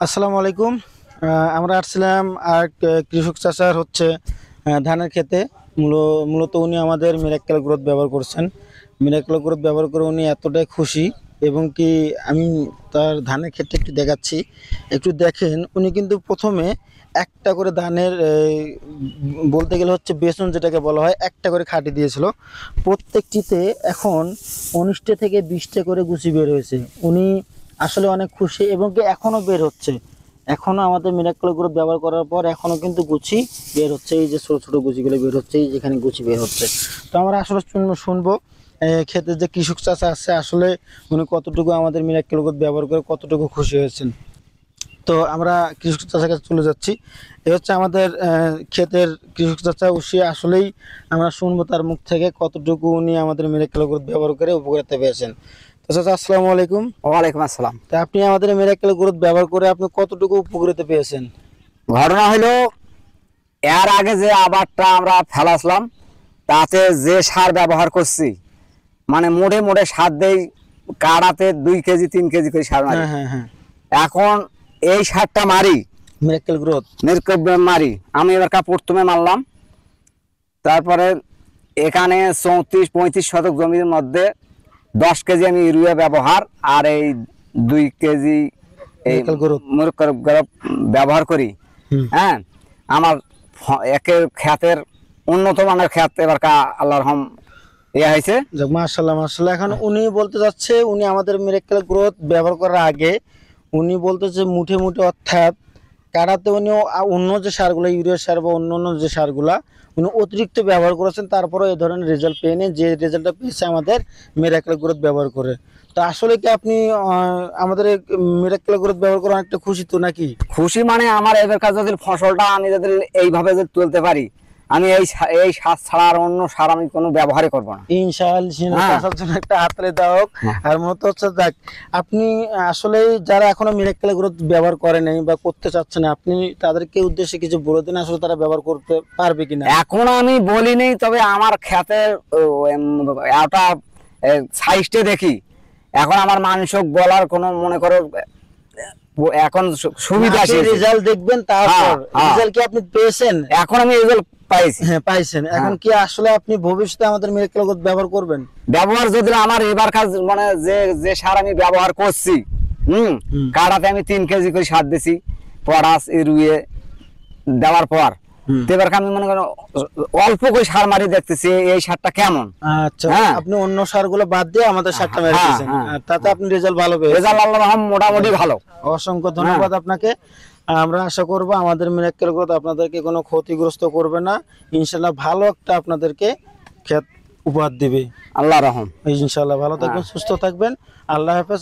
আসসালামু আলাইকুম। আমরা আসছিলাম আর কৃষক চাষার ধানের ক্ষেতে। মূলত উনি আমাদের মিরাক্কেল গ্রোথ ব্যবহার করছেন। মিরাক্কেল গ্রোথ ব্যবহার করে উনি এতটাই খুশি, এবং কি আমি তার ধানের ক্ষেতটা একটু দেখাচ্ছি, একটু দেখেন। উনি কিন্তু প্রথমে একটা করে ধানের বলতে গেলে বেসন যেটাকে বলা হয়, একটা করে খাঁটি দিয়েছিল প্রত্যেকটিতে। এখন 19 থেকে 20টা করে গুছি বের হয়েছে। উনি আসলে অনেক খুশি, এবং কি এখনো বের হচ্ছে। এখনো আমাদের মিরাক্কেল গ্রোথ ব্যবহার করার পর এখনো কিন্তু গুছি বের হচ্ছে। এই যে ছোট ছোট গুছিগুলো বের হচ্ছে, এই যেখানে গুছি বের হচ্ছে। তো আমরা আসলে শুনবো ক্ষেতের যে কৃষক চাষা আছে, আসলে উনি কতটুকু আমাদের মিরাক্কেল গ্রোথ ব্যবহার করে কতটুকু খুশি হয়েছেন। তো আমরা কৃষক চাষার কাছে চলে যাচ্ছি। এ হচ্ছে আমাদের ক্ষেতের কৃষক চাষা উসি। আসলেই আমরা শুনবো তার মুখ থেকে কতটুকু উনি আমাদের মিরাক্কেল গ্রোথ ব্যবহার করে উপকারিতা পেয়েছেন। তো চাচা, আসসালামু আলাইকুম। ওয়ালাইকুম আসসালাম। তা আপনি আমাদের মিরাক্কেল গ্রোথ ব্যবহার করে আপনি কতটুকু উপকৃত পেয়েছেন? ঘটনা হলো, এর আগে যে আবারটা আমরা ফেলাছিলাম তাতে যে সার ব্যবহার করছি, মানে মোড়ে মোড়ে সার দেই, কাড়াতে 2 কেজি 3 কেজি করে সার মারি। হ্যাঁ। এখন এই সারটা মারি, মিরাক্কেল গ্রোথ মারি। আমি এবার প্রথমে মারলাম, তারপরে এখানে 34-35 শতক জমির মধ্যে 10 কেজি আমি ইউরিয়া ব্যবহার, আর এই 2 কেজি এই মিরাক্কেল গ্রোথ ব্যবহার করি। হ্যাঁ, আমার একের ক্ষেতের উন্নত মানের ক্ষেত এবার আল্লাহর রহম হয়েছে। মাশাআল্লাহ মাশাআল্লাহ। এখন উনি বলতে যাচ্ছে, উনি আমাদের মিরাক্কেল গ্রোথ ব্যবহার করার আগে উনি বলতেছে মুঠে মুঠে, অর্থাৎ কাড়াতে উনি অন্য যে সারগুলো, ইউরিয়া সার বা অন্য যে সারগুলা উনি অতিরিক্ত ব্যবহার করেছেন, তারপরে এই ধরনের রেজাল্ট পেয়ে যে রেজাল্টটা পেয়েছে আমাদের মিরাক্কেল গ্রোথ ব্যবহার করে। তো আসলে কি আপনি আমাদের মিরাক্কেল গ্রোথ ব্যবহার করে অনেকটা খুশি তো নাকি? খুশি মানে আমার এবার কাছে যদি ফসলটা আমি যদি এইভাবে যদি তুলতে পারি, আমি এই সার ছাড়া আর অন্য সার আমি কোনো ব্যবহারই করবো না ইনশাআল্লাহ। জন্য একটা হাততালি দাও। আর মনে হচ্ছে দেখ, আপনি আসলে যারা এখনো মিরাক্কেল গ্রোথ ব্যবহার করে নাই বা করতে চাচ্ছে না, আপনি তাদেরকে উদ্দেশ্যে কিছু বলে দিন, আসলে তারা ব্যবহার করতে পারবে কিনা। এখন আমি বলি নেই, তবে আমার ক্ষেতের একটা সাইজটা দেখি। এখন আমার মানুষ বলার কোনো মনে করো এখন সুবিধা আছে, রেজাল্ট দেখবেন, তারপর রেজাল্ট কি আপনি পেয়েছেন? এখন আমি রেজাল্ট পাইছি। হ্যাঁ, পাইছেন। এখন কি আসলে আপনি ভবিষ্যতে আমাদের মিরাক্কেল গ্রোথ ব্যবহার করবেন? ব্যবহার যদি আমার এবার কাজ মানে যে সার আমি ব্যবহার করছি, কাড়াতে আমি 3 কেজি করে সার দিছি, পটাশ ইউরিয়া দেওয়ার পর এবার আমি মনে করেন অল্প করে সার মারি দেখতেছি এই সারটা কেমন। আচ্ছা, আপনি অন্য সারগুলো বাদ দিয়ে আমাদের সারটা মেরে দিয়েছেন, তাতে আপনি রেজাল্ট ভালো পেয়েছেন। রেজাল্ট আল্লাহর রহম মোটামুটি ভালো। অসংখ্য ধন্যবাদ আপনাকে। আমরা আশা করব আমাদের মিরাক্কেল গ্রোথ আপনাদেরকে কোনো ক্ষতিগ্রস্ত করবে না। ইনশাআল্লাহ ভালো একটা আপনাদেরকে ক্ষেত উপহার দিবে আল্লাহর রহম। ইনশাআল্লাহ। ভালো থাকবেন, সুস্থ থাকবেন। আল্লাহ হাফেজ।